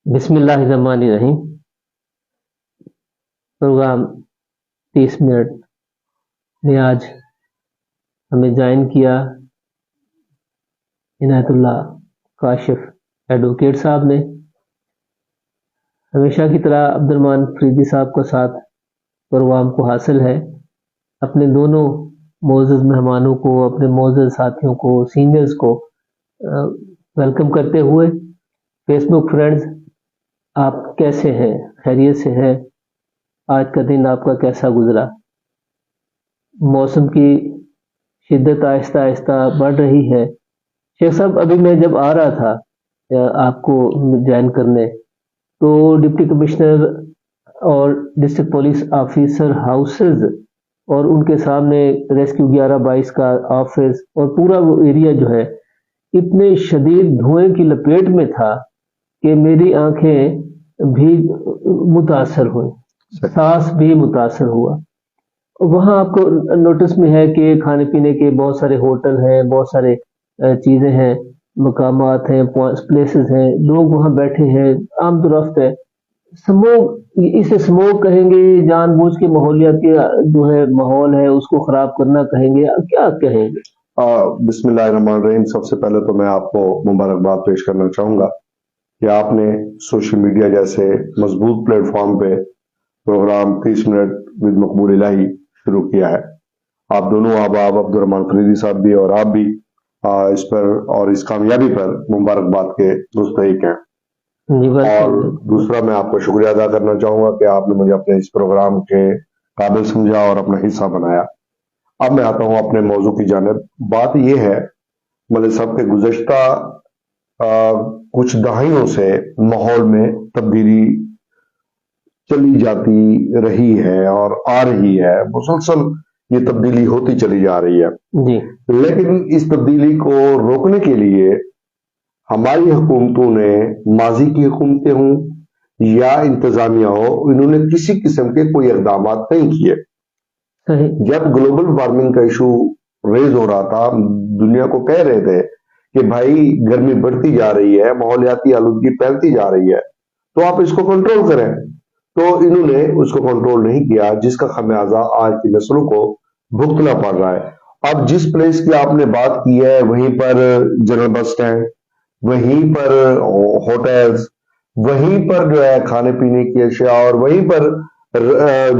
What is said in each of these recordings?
بسم اللہ الرحمن الرحیم۔ پروگرام 30 منٹ نے آج ہمیں جوائن کیا عنایت اللہ کاشف ایڈوکیٹ صاحب نے۔ ہمیشہ کی طرح عبد الرحمن فریدی صاحب کا ساتھ پروگرام کو حاصل ہے۔ اپنے دونوں معزز مہمانوں کو، اپنے معزز ساتھیوں کو، سینئرز کو ویلکم کرتے ہوئے، فیس بک فرینڈز آپ کیسے ہیں؟ خیریت سے ہیں؟ آج کا دن آپ کا کیسا گزرا؟ موسم کی شدت آہستہ آہستہ بڑھ رہی ہے۔ شیخ صاحب، ابھی میں جب آ رہا تھا آپ کو جوائن کرنے، تو ڈپٹی کمشنر اور ڈسٹرکٹ پولیس آفیسر ہاؤسز اور ان کے سامنے ریسکیو 1122 کا آفس اور پورا وہ ایریا جو ہے اتنے شدید دھوئیں کی لپیٹ میں تھا کہ میری آنکھیں بھی متاثر ہوئی، سانس بھی متاثر ہوا۔ وہاں آپ کو نوٹس میں ہے کہ کھانے پینے کے بہت سارے ہوٹل ہیں، بہت سارے چیزیں ہیں، مقامات ہیں، پلیسز ہیں، لوگ وہاں بیٹھے ہیں، آمد و رفت ہے۔ سموگ، اسے سموگ کہیں گے، جان بوجھ کے ماحولیاتی جو ہے ماحول ہے اس کو خراب کرنا کہیں گے، کیا کہیں گے؟ بسم اللہ الرحمن الرحیم۔ سب سے پہلے تو میں آپ کو مبارکباد پیش کرنا چاہوں گا کہ آپ نے سوشل میڈیا جیسے مضبوط پلیٹ فارم پہ پروگرام 30 منٹ ود مقبول الہی شروع کیا ہے۔ آپ دونوں احباب عبد الرحمن فریدی صاحب بھی اور آپ بھی اس پر اور اس کامیابی پر مبارکباد کے مستحق ہیں۔ اور دوسرا، میں آپ کو شکریہ ادا کرنا چاہوں گا کہ آپ نے مجھے اپنے اس پروگرام کے قابل سمجھا اور اپنا حصہ بنایا۔ اب میں آتا ہوں اپنے موضوع کی جانب۔ بات یہ ہے ملک صاحب کے گزشتہ کچھ دہائیوں سے ماحول میں تبدیلی چلی جاتی رہی ہے اور آ رہی ہے، مسلسل یہ تبدیلی ہوتی چلی جا رہی ہے جی۔ لیکن اس تبدیلی کو روکنے کے لیے ہماری حکومتوں نے، ماضی کی حکومتیں ہوں یا انتظامیہ ہو، انہوں نے کسی قسم کے کوئی اقدامات نہیں کیے۔ جب گلوبل وارمنگ کا ایشو ریز ہو رہا تھا، دنیا کو کہہ رہے تھے کہ بھائی گرمی بڑھتی جا رہی ہے، ماحولیاتی آلودگی پھیلتی جا رہی ہے، تو آپ اس کو کنٹرول کریں، تو انہوں نے اس کو کنٹرول نہیں کیا، جس کا خمیازہ آج کی نسلوں کو بھگتنا پڑ رہا ہے۔ اب جس پلیس کی آپ نے بات کی ہے، وہیں پر جنرل بس سٹینڈ، وہیں پر ہوٹلز، وہیں پر جو ہے کھانے پینے کی اشیاء، اور وہیں پر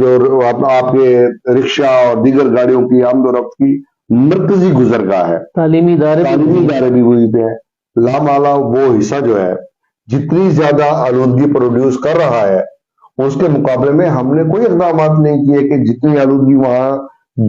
جو آپ کے رکشہ اور دیگر گاڑیوں کی آمد و رفت کی مرکزی گزرگاہ ہے۔ تعلیمی ادارے بھی وہیں پہ ہیں۔ لامالا وہ حصہ جو ہے جتنی زیادہ آلودگی پروڈیوس کر رہا ہے، اس کے مقابلے میں ہم نے کوئی اقدامات نہیں کیے کہ جتنی آلودگی وہاں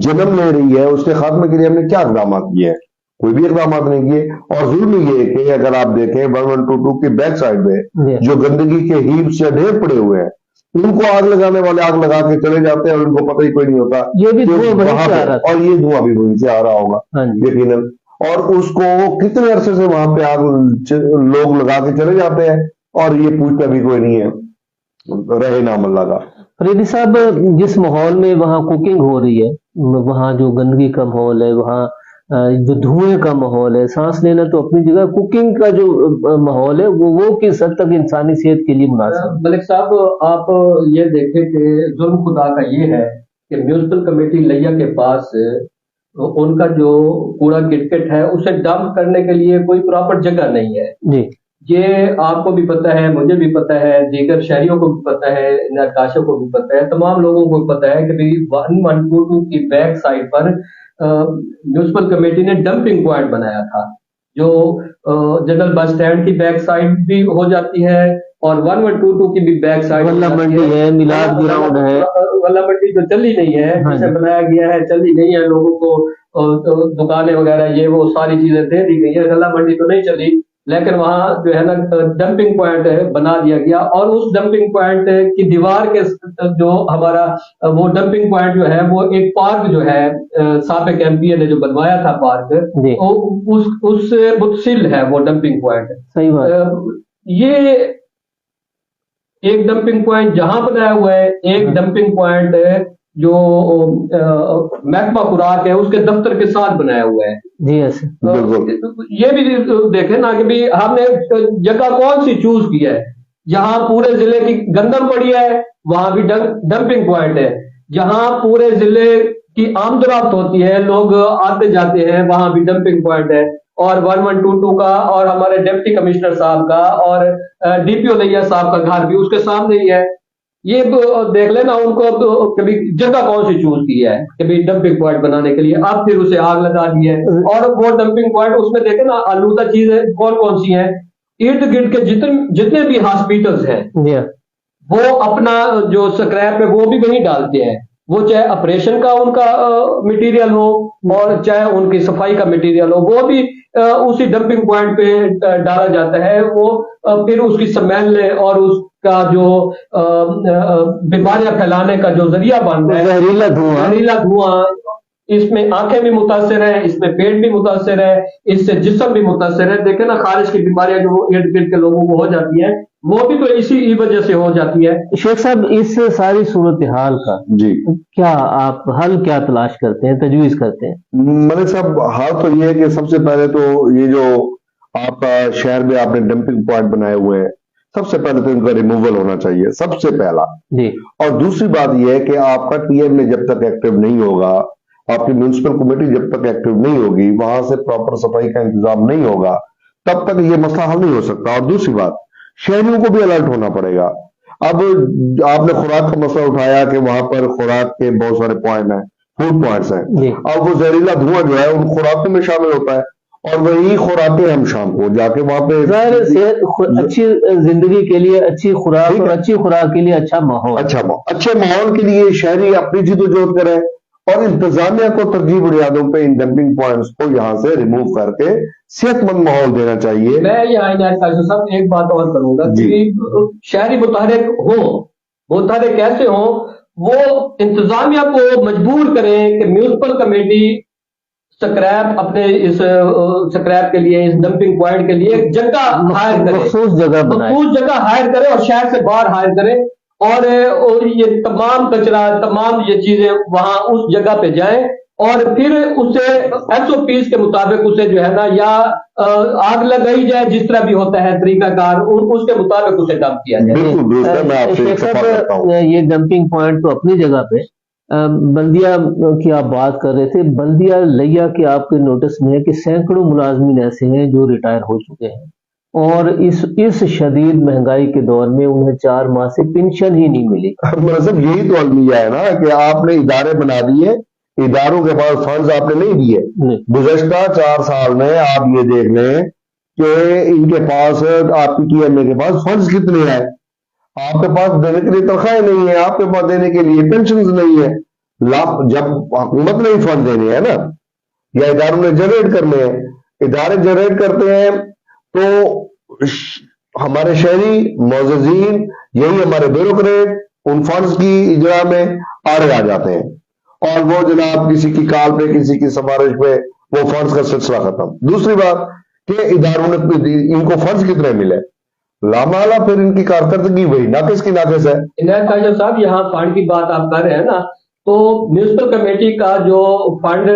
جنم لے رہی ہے اس کے خاتمے کے لیے ہم نے کیا اقدامات کیے ہیں؟ کوئی بھی اقدامات نہیں کیے۔ اور ظلم یہ کہ اگر آپ دیکھیں 1122 کی بیک سائڈ پہ جو گندگی کے ہیپس یا ڈھیر پڑے ہوئے ہیں، ان کو آگ لگانے والے آگ لگا کے چلے جاتے ہیں اور ان کو پتہ ہی کوئی نہیں ہوتا، یہ بھی اور یہ دھواں بھی وہیں سے آ رہا ہوگا یقیناً۔ اور اس کو کتنے عرصے سے وہاں پہ آگ لوگ لگا کے چلے جاتے ہیں اور یہ پوچھتا بھی کوئی نہیں ہے، رہے نام اللہ کا۔ فریدی صاحب، جس ماحول میں وہاں کوکنگ ہو رہی ہے، وہاں جو گندگی کا ماحول ہے، وہاں جو دھوئیں کا ماحول ہے، سانس لینا تو اپنی جگہ، کوکنگ کا جو ماحول ہے وہ کس حد تک انسانی صحت کے لیے مناسب ہے؟ ملک صاحب، آپ یہ دیکھیں کہ ظلم خدا کا یہ ہے کہ میونسپل کمیٹی لیا کے پاس ان کا جو کوڑا کرکٹ ہے اسے ڈمپ کرنے کے لیے کوئی پراپر جگہ نہیں ہے جی۔ یہ آپ کو بھی پتہ ہے، مجھے بھی پتہ ہے، دیگر شہریوں کو بھی پتہ ہے، نقاشوں کو بھی پتہ ہے، تمام لوگوں کو پتہ ہے کہ 1122 کی بیک سائڈ پر میونسپل کمیٹی نے ڈمپنگ پوائنٹ بنایا تھا، جو جنرل بس سٹینڈ کی بیک سائڈ بھی ہو جاتی ہے اور 1122 کی بھی بیک سائڈ ولہ منڈی ہے، میلاد گراؤنڈ ہے، ولہ منڈی جو چلی نہیں ہے، جسے بنایا گیا ہے چلی نہیں ہے، لوگوں کو دکانیں وغیرہ یہ وہ ساری چیزیں دے دی گئی ہے، ولہ منڈی تو نہیں چلی، لیکن وہاں جو ہے نا ڈمپنگ پوائنٹ بنا دیا گیا۔ اور اس ڈمپنگ پوائنٹ کی دیوار کے جو ہمارا وہ ڈمپنگ پوائنٹ جو ہے وہ ایک پارک جو ہے سابق ایم پی اے نے جو بنوایا تھا پارک، اس سے متصل ہے وہ ڈمپنگ پوائنٹ۔ صحیح بات۔ یہ ایک ڈمپنگ پوائنٹ جہاں بنایا ہوا ہے، ایک ڈمپنگ پوائنٹ جو محکمہ خوراک ہے اس کے دفتر کے ساتھ بنایا ہوا ہے۔ جی یہ بھی دیکھیں نا کہ ہم نے جگہ کون سی چوز کی ہے۔ جہاں پورے ضلع کی گندم پڑی ہے وہاں بھی ڈمپنگ پوائنٹ ہے، جہاں پورے ضلع کی آمد و رفت ہوتی ہے لوگ آتے جاتے ہیں وہاں بھی ڈمپنگ پوائنٹ ہے، اور 1122 کا اور ہمارے ڈپٹی کمشنر صاحب کا اور ڈی پی او لیا صاحب کا گھر بھی اس کے سامنے ہی ہے۔ یہ دیکھ لینا ان کو کبھی جگہ کون سی چوز کی ہے کبھی ڈمپنگ پوائنٹ بنانے کے لیے، اب پھر اسے آگ لگا دی ہے۔ اور وہ ڈمپنگ پوائنٹ اس میں دیکھیں نا آلودہ چیزیں کون کون سی ہیں، ارد گرد کے جتنے بھی ہاسپٹلز ہیں وہ اپنا جو سکریپ ہے وہ بھی وہیں ڈالتے ہیں، وہ چاہے آپریشن کا ان کا مٹیریل ہو اور چاہے ان کی صفائی کا مٹیریل ہو، وہ بھی اسی ڈمپنگ پوائنٹ پہ ڈالا جاتا ہے۔ وہ پھر اس کی سمیل اور اس کا جو بیماریاں پھیلانے کا جو ذریعہ بن رہا ہے زہریلا دھواں، اس میں آنکھیں بھی متاثر ہیں، اس میں پیٹ بھی متاثر ہے، اس سے جسم بھی متاثر ہے۔ دیکھیں نا خارج کی بیماریاں جو ارد گرد کے لوگوں کو ہو جاتی ہیں وہ بھی تو اسی وجہ سے ہو جاتی ہے۔ شیخ صاحب اس ساری صورتحال کا جی کیا آپ حل کیا تلاش کرتے ہیں، تجویز کرتے ہیں؟ ملک صاحب حال تو یہ ہے کہ سب سے پہلے تو یہ جو آپ کا شہر میں آپ نے ڈمپنگ پوائنٹ بنائے ہوئے ہیں، سب سے پہلے تو ان کا ریموول ہونا چاہیے، سب سے پہلا۔ جی اور دوسری بات یہ ہے کہ آپ کا ٹی ایم میں جب تک ایکٹیو نہیں ہوگا، آپ کی میونسپل کمیٹی جب تک ایکٹیو نہیں ہوگی، وہاں سے پراپر صفائی کا انتظام نہیں ہوگا، تب تک یہ مسئلہ حل نہیں ہو سکتا۔ اور دوسری بات، شہریوں کو بھی الرٹ ہونا پڑے گا۔ اب آپ نے خوراک کا مسئلہ اٹھایا کہ وہاں پر خوراک کے بہت سارے پوائنٹ ہیں، فوڈ پوائنٹس ہیں، اب وہ زہریلا دھواں جو ہے ان خوراکوں میں شامل ہوتا ہے، اور وہی خوراکیں ہم شام کو جا کے وہاں پہ اچھی زندگی کے لیے اچھی خوراک اور اچھی خوراک کے لیے اچھا ماحول، اچھے ماحول کے لیے شہری اپنی جد و جہد کریں، اور انتظامیہ کو ترجیح بنیادوں پہ ان ڈمپنگ پوائنٹس کو یہاں سے ریموو کر کے صحت مند ماحول دینا چاہیے۔ میں یہاں صاحب ایک بات اور کروں گا کہ شہری متحرک ہوں، متحرک کیسے ہوں، وہ انتظامیہ کو مجبور کریں کہ میونسپل کمیٹی سکریپ اپنے اس سکریپ کے لیے، اس ڈمپنگ پوائنٹ کے لیے جگہ ہائر کرے، مخصوص جگہ ہائر کرے اور شہر سے باہر ہائر کرے، اور یہ تمام کچرا، تمام یہ چیزیں وہاں اس جگہ پہ جائیں، اور پھر اسے ایس او پیز کے مطابق اسے جو ہے نا یا آگ لگائی جائے، جس طرح بھی ہوتا ہے طریقہ کار، اس کے مطابق اسے ڈمپ کیا جائے۔ یہ ڈمپنگ پوائنٹ تو اپنی جگہ پہ، بلدیہ کی آپ بات کر رہے تھے، بلدیہ لیا کے آپ کے نوٹس میں ہے کہ سینکڑوں ملازمین ایسے ہیں جو ریٹائر ہو چکے ہیں، اور اس شدید مہنگائی کے دور میں انہیں 4 ماہ سے پینشن ہی نہیں ملی۔ مطلب یہی تو المیہ ہے نا کہ آپ نے ادارے بنا دیے، اداروں کے پاس فنڈز آپ نے نہیں دیے۔ گزشتہ 4 سال میں آپ یہ دیکھ لیں کہ ان کے پاس، آپ کی ٹی ایم اے کے پاس فنڈز کتنے ہیں، آپ کے پاس دینے کے لیے تنخواہیں نہیں ہیں، آپ کے پاس دینے کے لیے پینشنز نہیں ہے۔ جب حکومت نے ہی فنڈ دینے ہیں نا، یا اداروں نے جنریٹ کرنے ہیں، ادارے جنریٹ کرتے ہیں تو ہمارے شہری معززین، یہی ہمارے بیوروکریٹ ان فنڈز کی اجرا میں آڑے آ جاتے ہیں، اور وہ جناب کسی کی کال پہ، کسی کی سفارش پہ وہ فنڈز کا سلسلہ ختم۔ دوسری بات کہ اداروں نے ان کو فنڈز کتنے ملے، لامحالہ پھر ان کی کارکردگی وہی ناقص کی ناقص ہے۔ عنایت خواجہ صاحب، یہاں فنڈ کی بات آپ کر رہے ہیں نا، تو میونسپل کمیٹی کا جو فنڈ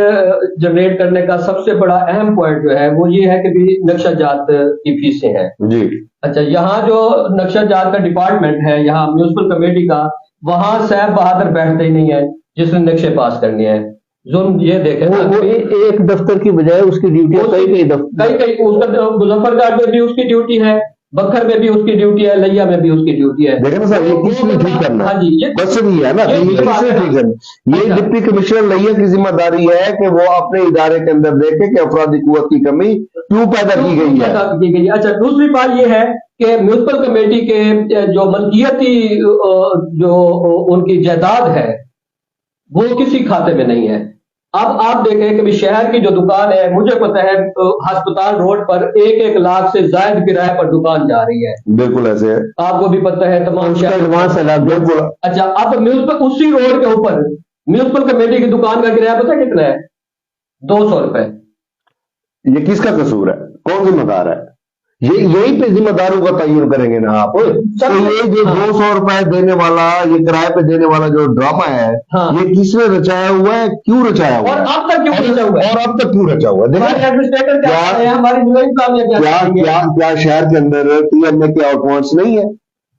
جنریٹ کرنے کا سب سے بڑا اہم پوائنٹ جو ہے وہ یہ ہے کہ بھی نقشہ جات کی فیسیں ہیں۔ جی اچھا، یہاں جو نقشہ جات کا ڈپارٹمنٹ ہے یہاں میونسپل کمیٹی کا، وہاں صاحب بہادر بیٹھتے ہی نہیں ہے جس نے نقشے پاس کرنے ہیں۔ ظلم یہ دیکھیں نا، ایک دفتر کی بجائے اس کی ڈیوٹی کئی اس کا مظفر گڑھ میں بھی اس کی ڈیوٹی ہے، بکھر میں بھی اس کی ڈیوٹی ہے، لیا میں بھی اس کی ڈیوٹی ہے۔ دیکھیں نا صاحب، یہ کس نے ٹھیک کرنا ہے؟ ہاں جی، بس نہیں ہے نا، یہ کس نے ٹھیک کرنا؟ یہ ڈپٹی کمشنر لیا کی ذمہ داری ہے کہ وہ اپنے ادارے کے اندر دیکھے کہ افرادی قوت کی کمی کیوں پیدا کی گئی ہے۔ اچھا، دوسری بات یہ ہے کہ میونسپل کمیٹی کے جو ملکیتی جو ان کی جائیداد ہے وہ کسی کھاتے میں نہیں ہے۔ اب آپ دیکھیں کہ شہر کی جو دکان ہے، مجھے پتہ ہے ہسپتال روڈ پر 1 لاکھ سے زائد کرائے پر دکان جا رہی ہے۔ بالکل ایسے ہے، آپ کو بھی پتہ ہے تمام شہر۔ بالکل۔ اچھا، اب میونسپل اسی روڈ کے اوپر میونسپل کمیٹی کی دکان کا کرایہ پتہ کتنا ہے؟ 200 روپے۔ یہ کس کا قصور ہے؟ کون ذمہ دار ہے؟ یہی پہ ذمہ داروں کا تعین کریں گے نا آپ۔ یہ جو 200 روپے دینے والا، یہ کرائے پہ دینے والا جو ڈرامہ ہے، یہ کس نے رچایا ہوا ہے، کیوں رچایا ہوا ہے، اور اب تک کیوں رچا ہوا ہے، اور اب تک کیوں رچا ہوا ہے؟ کیا شہر کے اندر ٹی ایم اے کے اکاؤنٹس نہیں ہے؟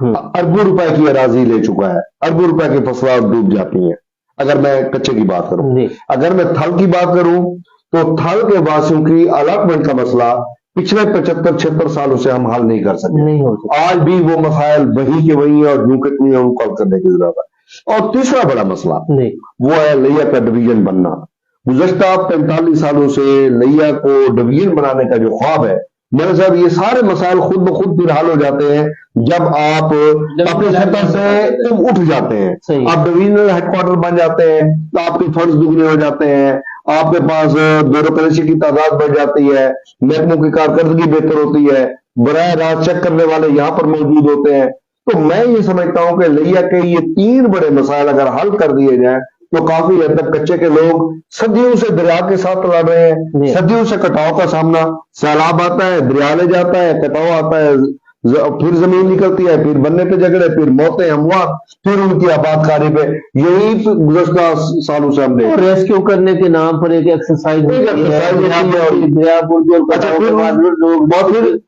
اربوں روپے کی اراضی لے چکا ہے، اربوں روپے کی فصلیں ڈوب جاتی ہیں اگر میں کچے کی بات کروں. اگر میں تھل کی بات کروں تو تھل کے واسیوں کی الاٹمنٹ کا مسئلہ پچھلے 75-76 سالوں سے ہم حل نہیں کر سکے. آج بھی وہ مسائل وہی کے وہی ہیں اور جو کتنی ہیں ان کو حل کرنے کی ضرورت ہے. اور تیسرا بڑا مسئلہ وہ ہے لیا کا ڈویژن بننا. گزشتہ 45 سالوں سے لیا کو ڈویژن بنانے کا جو خواب ہے، میرے صاحب یہ سارے مسائل خود بخود پھر حل ہو جاتے ہیں جب آپ اپنے سطح سے اٹھ جاتے ہیں. آپ ڈویژنل ہیڈ کوارٹر بن جاتے ہیں تو آپ کے فنڈز دگنے ہو جاتے ہیں، آپ کے پاس بیوروکریسی کی تعداد بڑھ جاتی ہے، محکموں کی کارکردگی بہتر ہوتی ہے، براہ راست چیک کرنے والے یہاں پر موجود ہوتے ہیں. تو میں یہ سمجھتا ہوں کہ لیا کے یہ 3 بڑے مسائل اگر حل کر دیے جائیں تو کافی حد تک کچے کے لوگ صدیوں سے دریا کے ساتھ لڑ رہے ہیں، صدیوں سے کٹاؤ کا سامنا، سیلاب آتا ہے، دریا لے جاتا ہے، کٹاؤ آتا ہے، پھر زمین نکلتی ہے، پھر بننے پہ جھگڑے، پھر موتیں، اموات، پھر ان کی آباد کاری پہ. یہی گزشتہ سالوں سے ہم نے ریسکیو کرنے کے نام پر ایک ایکسرسائز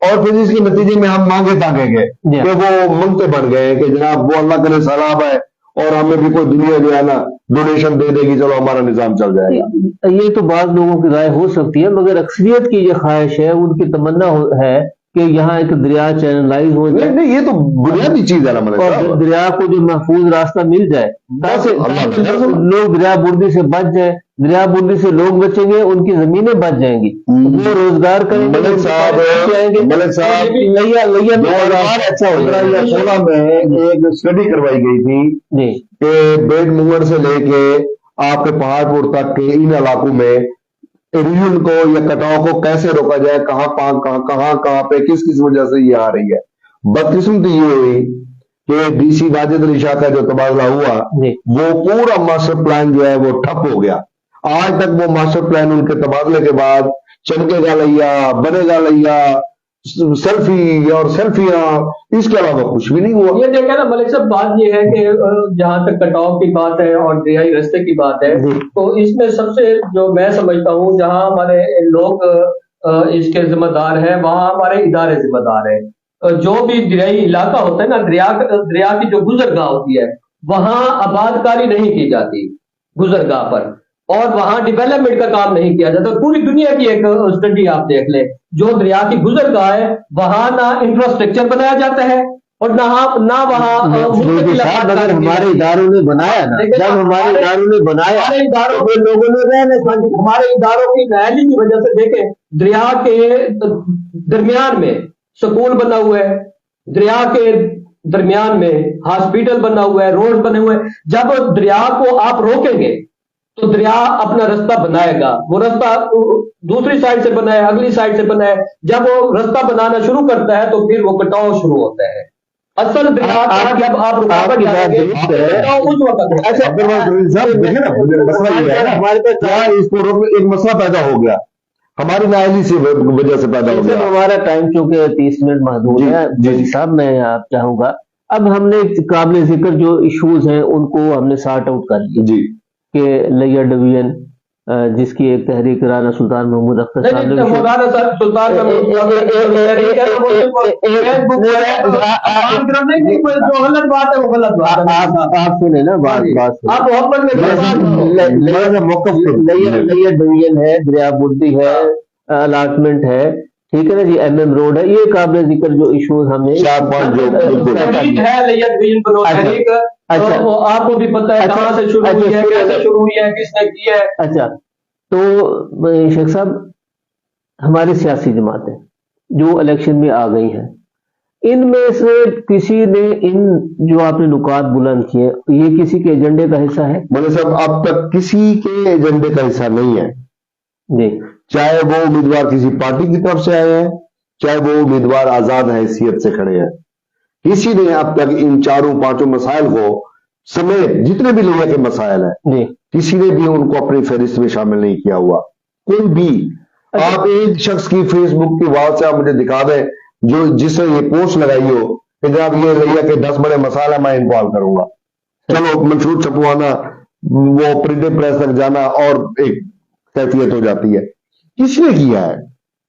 اور پھر اس کے نتیجے میں ہم مانگے تانگے گئے کہ وہ منگتے بن گئے کہ جناب وہ اللہ کرے سیلاب ہے اور ہمیں بھی کوئی دنیا جو ہے نا ڈونیشن دے دے گی، چلو ہمارا نظام چل جائے گا. یہ تو بعض لوگوں کی رائے ہو سکتی ہے، مگر اکثریت کی یہ خواہش ہے، ان کی تمنا ہے کہ یہاں ایک دریا چینلائز ہو جائے. نہیں، یہ تو بنیادی چیز ہے نا، اور دریا کو جو محفوظ راستہ مل جائے تاکہ لوگ دریا بردی سے بچ جائیں. دریا بردی سے لوگ بچیں گے، ان کی زمینیں بچ جائیں گی، وہ روزگار کریں گے. ملک صاحب 2016 میں ایک اسٹڈی کروائی گئی تھی کہ بیٹ منگڑ سے لے کے آپ کے پہاڑ پور تک کے ان علاقوں میں ایروژن کو یا کٹاؤ کو کیسے روکا جائے، کہاں پہ کس وجہ سے یہ آ رہی ہے. بدقسمتی یہ ہوئی کہ ڈی سی واجد علی شاہ کا جو تبادلہ ہوا وہ پورا ماسٹر پلان جو ہے وہ ٹھپ ہو گیا. آج تک وہ ماسٹر پلان ان کے تبادلے کے بعد چمکے گا لیا، بنے گا لیا، سیلفی اور سیلفیاں، اس کے علاوہ کچھ بھی نہیں ہوا. یہ دیکھیں نا ملک صاحب، بات یہ ہے کہ جہاں تک کٹاؤ کی بات ہے اور دریائی رستے کی بات ہے تو اس میں سب سے جو میں سمجھتا ہوں جہاں ہمارے لوگ اس کے ذمہ دار ہیں وہاں ہمارے ادارے ذمہ دار ہیں. جو بھی دریائی علاقہ ہوتا ہے نا، دریا کی جو گزرگاہ ہوتی ہے وہاں آباد کاری نہیں کی جاتی گزرگاہ پر، اور وہاں ڈیولپمنٹ کا کام نہیں کیا جاتا. پوری دنیا کی ایک اسٹڈی آپ دیکھ لیں، جو دریا کی گزرگاہ ہے وہاں نہ انفراسٹرکچر بنایا جاتا ہے اور نہ وہاں ہمارے اداروں نے بنایا نا، جب ہمارے اداروں نے بنایا لوگوں نے ہمارے اداروں کی نااہلی کی وجہ سے دیکھیں دریا کے درمیان میں سکول بنا ہوا ہے، دریا کے درمیان میں ہاسپٹل بنا ہوا ہے، روڈ بنے ہوئے ہیں. جب دریا کو آپ روکیں گے تو دریا اپنا رستہ بنائے گا، وہ رستہ دوسری سائڈ سے بنائے، اگلی سائڈ سے بنائے. جب وہ رستہ بنانا شروع کرتا ہے تو پھر وہ کٹاؤ شروع ہوتا ہے. اصل دریا کا جب آپ رکاوٹ ڈالیں گے اس وقت ایک مسئلہ پیدا ہو گیا ہماری نااہلی سے وجہ سے پیدا ہو گیا. ہمارا ٹائم چونکہ 30 منٹ محدود ہے جی صاحب، میں آپ چاہوں گا اب ہم نے قابل ذکر جو ایشوز ہیں ان کو ہم نے سارٹ آؤٹ کر لیا جی کہ لیا ڈویژن جس کی ایک تحریک رانا سلطان محمود اختر صاحب نے آپ سنیں نا لیا ڈویژن ہے، دریا بردی ہے، الاٹمنٹ ہے، ٹھیک ہے نا جی، ایم ایم روڈ ہے، یہ قابل ذکر جو ایشوز ہم نے آپ کو بھی پتا ہے کہاں سے شروع ہوئی ہے، کیسے شروع ہوئی ہے، کس نے کی ہے. اچھا تو شیخ صاحب ہماری سیاسی جماعتیں جو الیکشن میں آ گئی ہیں ان میں سے کسی نے ان جو آپ نے نکات بلند کیے یہ کسی کے ایجنڈے کا حصہ ہے؟ مولوی صاحب اب تک کسی کے ایجنڈے کا حصہ نہیں ہے جی، چاہے وہ امیدوار کسی پارٹی کی طرف سے آئے ہیں، چاہے وہ امیدوار آزاد حیثیت سے کھڑے ہیں. کسی نے اب تک ان 4-5 مسائل کو سمیت جتنے بھی لیا کے مسائل ہیں کسی نے بھی ان کو اپنی فہرست میں شامل نہیں کیا ہوا. کوئی بھی آپ ایک شخص کی فیس بک کی وال سے آپ مجھے دکھا دیں جو جس نے یہ پوسٹ لگائی ہو کہ جناب یہ لیا کے 10 بڑے مسائل ہیں میں ان کو حل کروں گا. چلو منشور چھپوانا، وہ پرنٹنگ پریس تک جانا اور ایک کیفیت ہو جاتی ہے. کس نے کیا ہے؟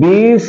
20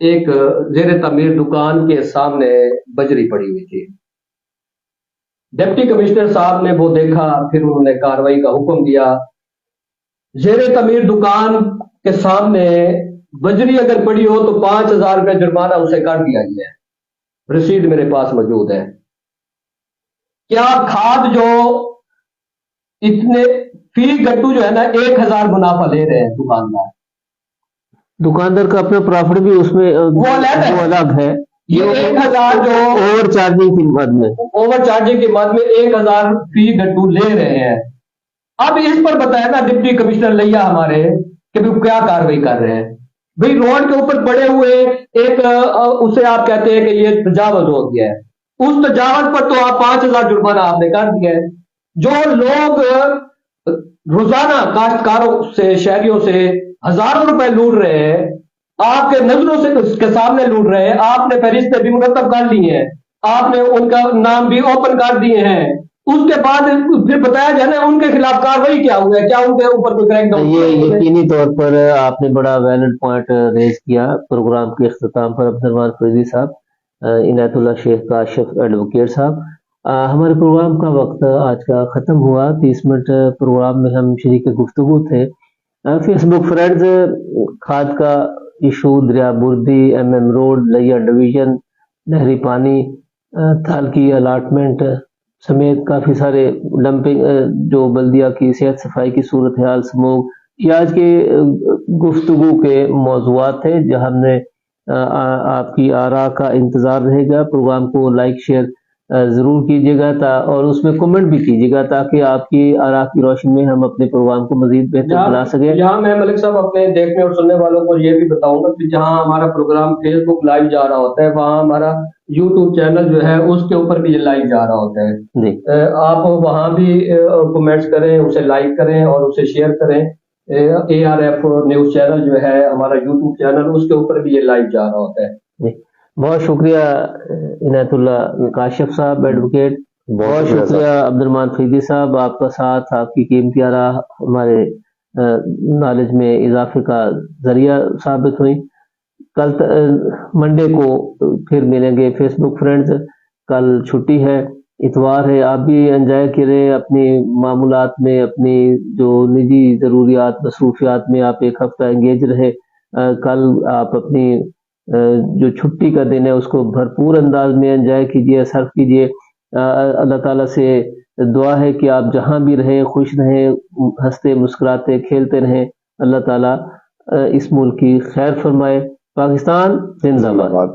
ایک زیر تعمیر دکان کے سامنے بجری پڑی ہوئی تھی. ڈپٹی کمشنر صاحب نے وہ دیکھا, پھر انہوں نے کارروائی کا حکم دیا. زیر تعمیر دکان کے سامنے بجری اگر پڑی ہو تو 5,000 روپے جرمانہ اسے کر دیا گیا ہے. رسید میرے پاس موجود ہے. کیا کھاد جو اتنے فی گٹو جو ہے نا 1,000 منافع لے رہے ہیں دکاندار کا اپنا پرافٹ بھی اس میں وہ الگ ہے. یہ 1,000 جو اوور چارجنگ کی مد میں 1,000 فی گٹو لے رہے ہیں. اب اس پر بتایا نا ڈپٹی کمشنر لیا ہمارے کہ کیا کاروائی کر رہے ہیں. بھئی روڈ کے اوپر پڑے ہوئے ایک اسے آپ کہتے ہیں کہ یہ تجاوز ہو گیا ہے. اس تجاوز پر تو آپ 5,000 جرمانہ آپ نے کر دیا ہے. جو لوگ روزانہ کاشتکاروں سے شہریوں سے ہزاروں روپے لوٹ رہے ہیں, آپ کے نظروں سے کے سامنے لوٹ رہے ہیں, آپ نے فہرستیں بھی مرتب کر لی ہیں, آپ نے ان کا نام بھی اوپن کر دیے ہیں. اس کے بعد پھر بتایا جائے نا ان کے خلاف کاروائی کیا ہوا ہے, کیا ان کے اوپر کوئی کریک ڈاؤن؟ یہ یقینی طور پر آپ نے بڑا ویلڈ پوائنٹ ریز کیا پروگرام کے اختتام پر. عبدالرحمان فریدی صاحب, عنایت اللہ شیخ کاشف ایڈوکیٹ صاحب, ہمارے پروگرام کا وقت آج کا ختم ہوا. 30 منٹ پروگرام میں ہم شریک گفتگو تھے. فیس بک فرینڈز کھاد کا ایشو, دریا بردی, MM روڈ, لیا ڈویژن, نہری پانی, تھال کی الاٹمنٹ سمیت کافی سارے ڈمپنگ جو بلدیہ کی صحت صفائی کی صورتحال, سموگ, یہ آج کے گفتگو کے موضوعات تھے جہاں ہم نے آپ کی آراء کا انتظار رہے گا. پروگرام کو لائک شیئر ضرور کیجیے گا اور اس میں کمنٹ بھی کیجیے گا تاکہ آپ کی آراء کی روشنی میں ہم اپنے پروگرام کو مزید بہتر بنا سکیں. یہاں میں ملک صاحب اپنے دیکھنے اور سننے والوں کو یہ بھی بتاؤں گا کہ جہاں ہمارا پروگرام فیس بک لائیو جا رہا ہوتا ہے وہاں ہمارا یوٹیوب چینل جو ہے اس کے اوپر بھی یہ لائیو جا رہا ہوتا ہے. جی, آپ وہاں بھی کمنٹس کریں, اسے لائک کریں اور اسے شیئر کریں. ARF نیوز چینل جو ہے ہمارا یوٹیوب چینل, اس کے اوپر بھی یہ لائیو جا رہا ہوتا ہے. جی, بہت شکریہ عنایت اللہ کاشف صاحب ایڈوکیٹ, بہت شکریہ عبدالرحمان فریدی صاحب. آپ کا ساتھ, آپ کی قیمتی آراء ہمارے نالج میں اضافے کا ذریعہ ثابت ہوئی. کل منڈے کو پھر ملیں گے فیس بک فرینڈز. کل چھٹی ہے, اتوار ہے, آپ بھی انجوائے کریں اپنی معمولات میں, اپنی جو نجی ضروریات مصروفیات میں آپ ایک ہفتہ انگیج رہے. کل آپ اپنی جو چھٹی کا دن ہے اس کو بھرپور انداز میں انجوائے کیجیے, صرف کیجیے. اللہ تعالیٰ سے دعا ہے کہ آپ جہاں بھی رہیں خوش رہیں, ہنستے مسکراتے کھیلتے رہیں. اللہ تعالیٰ اس ملک کی خیر فرمائے. پاکستان زندہ باد.